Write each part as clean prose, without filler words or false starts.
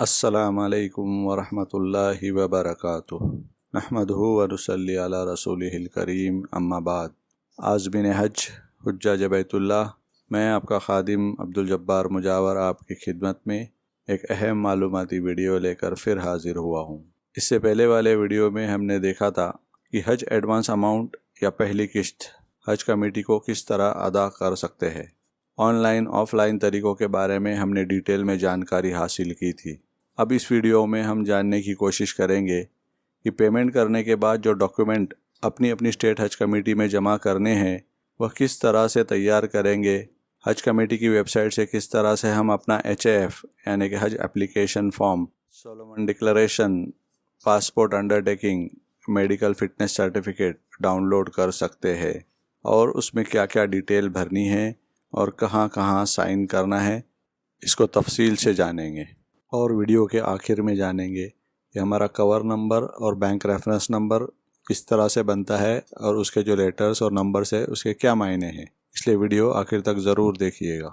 अस्सलामुअलैकुम वरहमतुल्लाहि वबरकातुहू नहमदुहु व नुसल्ली अला रसूलिहिल करीम अम्मा बाद। आज़मीन हज हुज्जाज बैतुल्लाह, मैं आपका खादिम अब्दुल जब्बार मुजावर आपकी खिदमत में एक अहम मालूमाती वीडियो लेकर फिर हाज़िर हुआ हूँ। इससे पहले वाले वीडियो में हमने देखा था कि हज एडवांस अमाउंट या पहली किश्त हज कमेटी को किस तरह अदा कर सकते हैं। ऑनलाइन ऑफलाइन तरीक़ों के बारे में हमने डिटेल में जानकारी हासिल की थी। अब इस वीडियो में हम जानने की कोशिश करेंगे कि पेमेंट करने के बाद जो डॉक्यूमेंट अपनी अपनी स्टेट हज कमेटी में जमा करने हैं वह किस तरह से तैयार करेंगे। हज कमेटी की वेबसाइट से किस तरह से हम अपना HAF यानी कि हज application form, Solomon declaration, passport undertaking, medical fitness certificate download कर सकते हैं और उसमें क्या क्या डिटेल भरनी है और कहाँ कहाँ साइन करना है, इसको तफसील से जानेंगे। और वीडियो के आखिर में जानेंगे कि हमारा कवर नंबर और बैंक रेफरेंस नंबर किस तरह से बनता है और उसके जो लेटर्स और नंबर्स है उसके क्या मायने हैं। इसलिए वीडियो आखिर तक ज़रूर देखिएगा।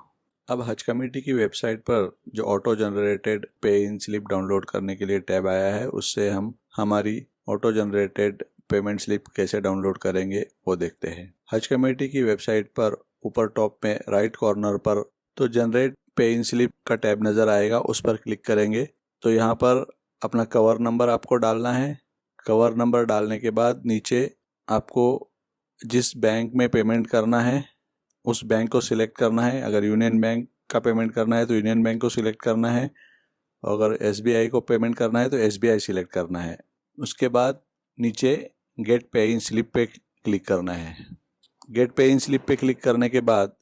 अब हज कमेटी की वेबसाइट पर जो ऑटो जनरेटेड पे इन स्लिप डाउनलोड करने के लिए टैब आया है, उससे हम हमारी ऑटो जनरेटेड पेमेंट स्लिप कैसे डाउनलोड करेंगे वो देखते हैं। हज कमेटी की वेबसाइट पर ऊपर टॉप में राइट कॉर्नर पर तो जनरेट पे इन स्लिप का टैब नज़र आएगा, उस पर क्लिक करेंगे तो यहाँ पर अपना कवर नंबर आपको डालना है। कवर नंबर डालने के बाद नीचे आपको जिस बैंक में पेमेंट करना है उस बैंक को सिलेक्ट करना है। अगर यूनियन बैंक का पेमेंट करना है तो यूनियन बैंक को सिलेक्ट करना है, और अगर SBI को पेमेंट करना है तो SBI सिलेक्ट करना है। उसके बाद नीचे गेट पे इन स्लिप पे क्लिक करना है। गेट पे इन स्लिप पे क्लिक करने के बाद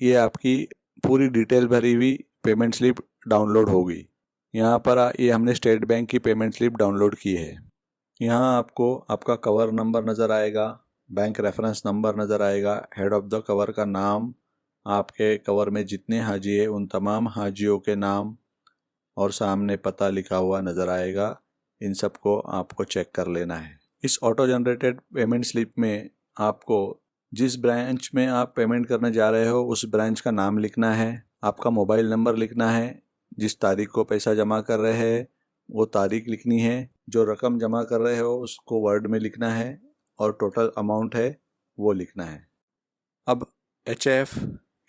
ये आपकी पूरी डिटेल भरी हुई पेमेंट स्लिप डाउनलोड होगी। यहाँ पर ये हमने स्टेट बैंक की पेमेंट स्लिप डाउनलोड की है। यहाँ आपको आपका कवर नंबर नज़र आएगा, बैंक रेफरेंस नंबर नज़र आएगा, हेड ऑफ़ द कवर का नाम, आपके कवर में जितने हाजी है उन तमाम हाजियों के नाम और सामने पता लिखा हुआ नज़र आएगा। इन सब को आपको चेक कर लेना है। इस ऑटो जनरेटेड पेमेंट स्लिप में आपको जिस ब्रांच में आप पेमेंट करने जा रहे हो उस ब्रांच का नाम लिखना है, आपका मोबाइल नंबर लिखना है, जिस तारीख को पैसा जमा कर रहे हैं वो तारीख लिखनी है, जो रकम जमा कर रहे हो उसको वर्ड में लिखना है और टोटल अमाउंट है वो लिखना है। अब HAF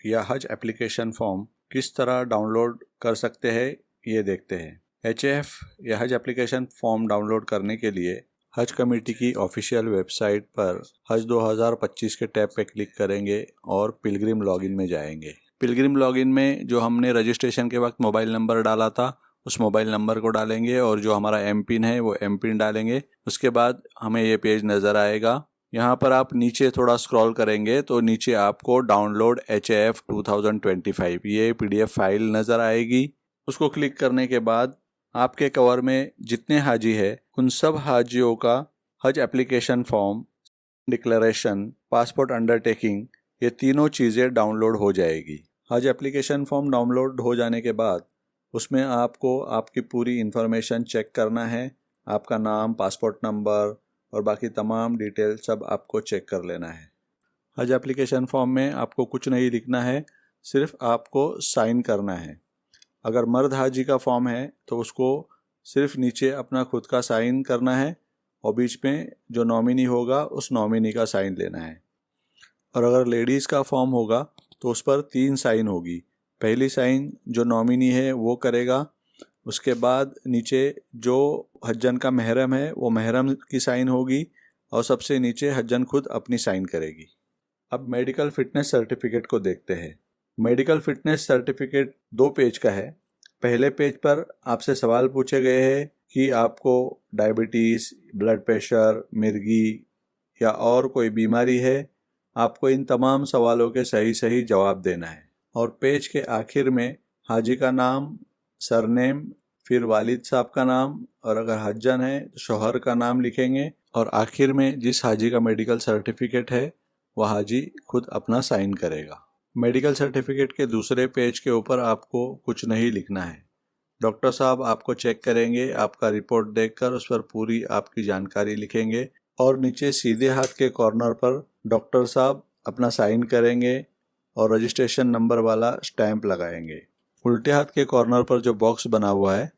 या हज एप्लीकेशन फॉर्म किस तरह डाउनलोड कर सकते हैं ये देखते हैं। HAF या हज एप्लीकेशन फॉर्म डाउनलोड करने के लिए हज कमेटी की ऑफिशियल वेबसाइट पर हज 2025 के टैब पे क्लिक करेंगे और पिलग्रिम लॉगिन में जाएंगे। पिलग्रिम लॉगिन में जो हमने रजिस्ट्रेशन के वक्त मोबाइल नंबर डाला था उस मोबाइल नंबर को डालेंगे और जो हमारा MPIN है वो MPIN डालेंगे। उसके बाद हमें ये पेज नज़र आएगा। यहाँ पर आप नीचे थोड़ा स्क्रॉल करेंगे तो नीचे आपको डाउनलोड HAF 2025 ये PDF फाइल नज़र आएगी। उसको क्लिक करने के बाद आपके कवर में जितने हाजी है उन सब हाजियों का हज application form, declaration, passport undertaking ये तीनों चीज़ें डाउनलोड हो जाएगी। हज एप्लीकेशन फॉर्म डाउनलोड हो जाने के बाद उसमें आपको आपकी पूरी इन्फॉर्मेशन चेक करना है। आपका नाम, पासपोर्ट नंबर और बाकी तमाम डिटेल सब आपको चेक कर लेना है। हज एप्लीकेशन फॉर्म में आपको कुछ नहीं लिखना है, सिर्फ आपको साइन करना है। अगर मर्द हाजी का फॉर्म है तो उसको सिर्फ नीचे अपना खुद का साइन करना है और बीच में जो नॉमिनी होगा उस नॉमिनी का साइन लेना है। और अगर लेडीज़ का फॉर्म होगा तो उस पर 3 साइन होगी। पहली साइन जो नॉमिनी है वो करेगा, उसके बाद नीचे जो हज्जन का महरम है वो महरम की साइन होगी और सबसे नीचे हज्जन खुद अपनी साइन करेगी। अब मेडिकल फिटनेस सर्टिफिकेट को देखते हैं। मेडिकल फिटनेस सर्टिफिकेट 2 पेज का है। पहले पेज पर आपसे सवाल पूछे गए हैं कि आपको डायबिटीज़, ब्लड प्रेशर, मिर्गी या और कोई बीमारी है। आपको इन तमाम सवालों के सही सही जवाब देना है। और पेज के आखिर में हाजी का नाम, सरनेम, फिर वालिद साहब का नाम और अगर हज्जन है तो शौहर का नाम लिखेंगे और आखिर में जिस हाजी का मेडिकल सर्टिफिकेट है वह हाजी खुद अपना साइन करेगा। मेडिकल सर्टिफिकेट के दूसरे पेज के ऊपर आपको कुछ नहीं लिखना है। डॉक्टर साहब आपको चेक करेंगे, आपका रिपोर्ट देखकर उस पर पूरी आपकी जानकारी लिखेंगे और नीचे सीधे हाथ के कॉर्नर पर डॉक्टर साहब अपना साइन करेंगे और रजिस्ट्रेशन नंबर वाला स्टैंप लगाएंगे। उल्टे हाथ के कॉर्नर पर जो बॉक्स बना हुआ है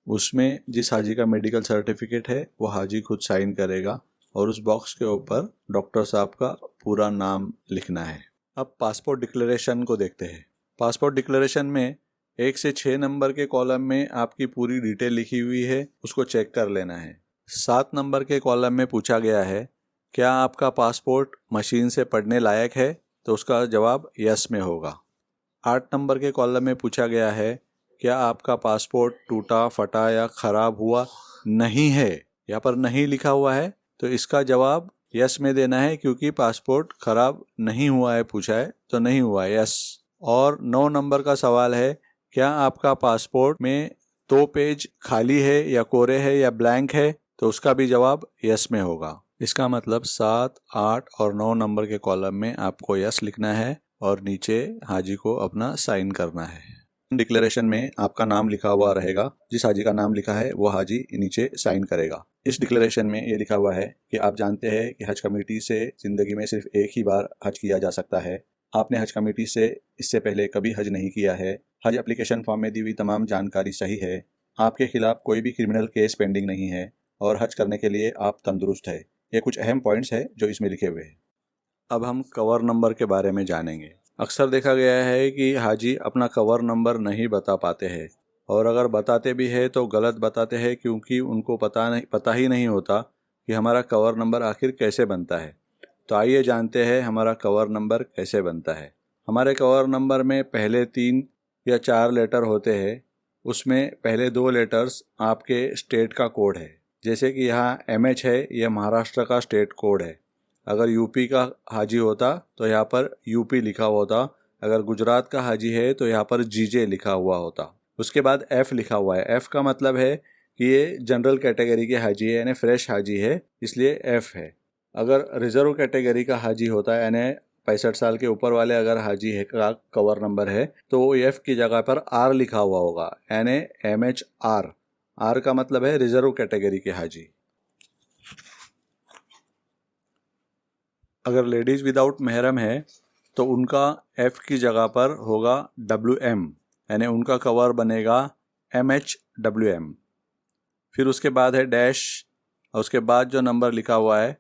उसमें जिस हाजी का मेडिकल सर्टिफिकेट है वो हाजी खुद साइन करेगा और उस बॉक्स के ऊपर डॉक्टर साहब का पूरा नाम लिखना है। अब पासपोर्ट डिक्लेरेशन को देखते हैं। पासपोर्ट डिक्लेरेशन में 1 से 6 नंबर के कॉलम में आपकी पूरी डिटेल लिखी हुई है, उसको चेक कर लेना है। 7 नंबर के कॉलम में पूछा गया है क्या आपका पासपोर्ट मशीन से पढ़ने लायक है, तो उसका जवाब यस में होगा। 8 नंबर के कॉलम में पूछा गया है क्या आपका पासपोर्ट टूटा फटा या खराब हुआ नहीं है, यहाँ पर नहीं लिखा हुआ है तो इसका जवाब यस में देना है, क्योंकि पासपोर्ट खराब नहीं हुआ है पूछा है तो नहीं हुआ है, यस। और 9 नंबर का सवाल है क्या आपका पासपोर्ट में 2 पेज खाली है या कोरे है या ब्लैंक है, तो उसका भी जवाब यस में होगा। इसका मतलब 7, 8 और 9 नंबर के कॉलम में आपको यस लिखना है और नीचे हाजी को अपना साइन करना है। डिक्लेरेशन में आपका नाम लिखा हुआ रहेगा, जिस हाजी का नाम लिखा है वो हाजी नीचे साइन करेगा। इस डिक्लेरेशन में ये लिखा हुआ है कि आप जानते हैं कि हज कमेटी से ज़िंदगी में सिर्फ एक ही बार हज किया जा सकता है। आपने हज कमेटी से इससे पहले कभी हज नहीं किया है। हज एप्लीकेशन फॉर्म में दी हुई तमाम जानकारी सही है। आपके खिलाफ कोई भी क्रिमिनल केस पेंडिंग नहीं है और हज करने के लिए आप तंदुरुस्त है। ये कुछ अहम पॉइंट्स है जो इसमें लिखे हुए हैं। अब हम कवर नंबर के बारे में जानेंगे। अक्सर देखा गया है कि हाजी अपना कवर नंबर नहीं बता पाते हैं, और अगर बताते भी है तो गलत बताते हैं, क्योंकि उनको पता ही नहीं होता कि हमारा कवर नंबर आखिर कैसे बनता है। तो आइए जानते हैं हमारा कवर नंबर कैसे बनता है। हमारे कवर नंबर में पहले 3 या 4 लेटर होते हैं। उसमें पहले 2 लेटर्स आपके स्टेट का कोड है। जैसे कि यहाँ MH है, यह महाराष्ट्र का स्टेट कोड है। अगर यूपी का हाजी होता तो यहाँ पर यूपी लिखा हुआ होता। अगर गुजरात का हाजी है तो यहाँ पर GJ लिखा हुआ होता। उसके बाद F लिखा हुआ है। F का मतलब है कि ये जनरल कैटेगरी के हाजी है, यानी फ्रेश हाजी है, इसलिए F है। अगर रिजर्व कैटेगरी का हाजी होता है, यानी 65 साल के ऊपर वाले अगर हाजी है का कवर नंबर है, तो वो F की जगह पर R लिखा हुआ होगा, यानी MHR। R का मतलब है रिजर्व कैटेगरी के हाजी। अगर लेडीज़ विदाउट महरम है तो उनका F की जगह पर होगा WM, यानी उनका कवर बनेगा MHWM। फिर उसके बाद है डैश, और उसके बाद जो नंबर लिखा हुआ है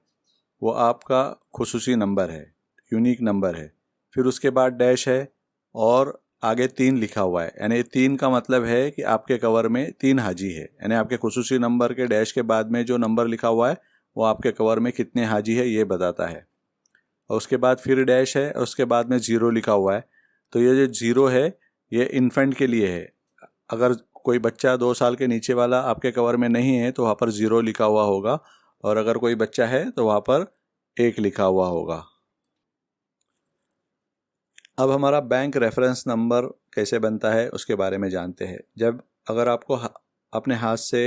वो आपका खुसूसी नंबर है, यूनिक नंबर है। फिर उसके बाद डैश है और आगे 3 लिखा हुआ है, यानी 3 का मतलब है कि आपके कवर में 3 हाजी है, यानी आपके खुसूसी नंबर के डैश के बाद में जो नंबर लिखा हुआ है वो आपके कवर में कितने हाजी है ये बताता है। और उसके बाद फिर डैश है और उसके बाद में 0 लिखा हुआ है। तो ये जो 0 है ये इन्फेंट के लिए है। अगर कोई बच्चा 2 साल के नीचे वाला आपके कवर में नहीं है तो वहाँ पर 0 लिखा हुआ होगा, और अगर कोई बच्चा है तो वहाँ पर 1 लिखा हुआ होगा। अब हमारा बैंक रेफरेंस नंबर कैसे बनता है उसके बारे में जानते हैं। जब अगर आपको अपने हाथ से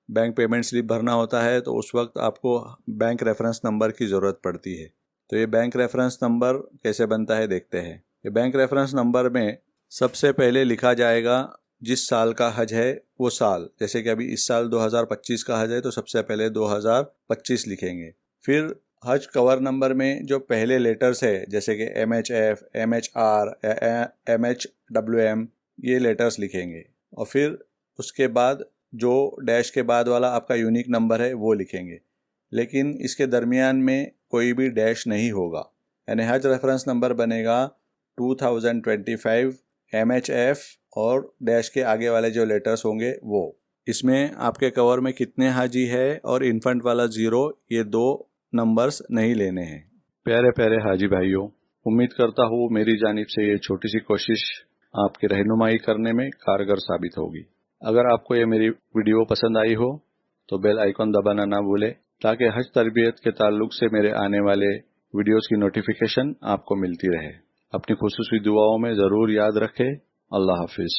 बैंक पेमेंट स्लिप भरना होता है तो उस वक्त आपको बैंक रेफरेंस नंबर की ज़रूरत पड़ती है। तो ये बैंक रेफरेंस नंबर कैसे बनता है देखते हैं। ये बैंक रेफरेंस नंबर में सबसे पहले लिखा जाएगा जिस साल का हज है वो साल। जैसे कि अभी इस साल 2025 का हज है तो सबसे पहले 2025 लिखेंगे। फिर हज कवर नंबर में जो पहले लेटर्स है, जैसे कि MHF, MHR, MHWM, ये लेटर्स लिखेंगे। और फिर उसके बाद जो डैश के बाद वाला आपका यूनिक नंबर है वो लिखेंगे, लेकिन इसके दरमियान में कोई भी डैश नहीं होगा, यानी हज रेफरेंस नंबर बनेगा 2025 MHF और डैश के आगे वाले जो लेटर्स होंगे वो। इसमें आपके कवर में कितने हाजी है और इन्फेंट वाला 0, ये 2 नंबर्स नहीं लेने हैं। प्यारे प्यारे हाजी भाइयों, उम्मीद करता हूँ मेरी जानिब से ये छोटी सी कोशिश आपकी रहनुमाई करने में कारगर साबित होगी। अगर आपको ये मेरी वीडियो पसंद आई हो तो बेल आइकॉन दबाना ना भूलें, ताकि हज तरबियत के ताल्लुक से मेरे आने वाले वीडियोस की नोटिफिकेशन आपको मिलती रहे। अपनी खुसूसी दुआओं में ज़रूर याद रखें। अल्लाह हाफिज़।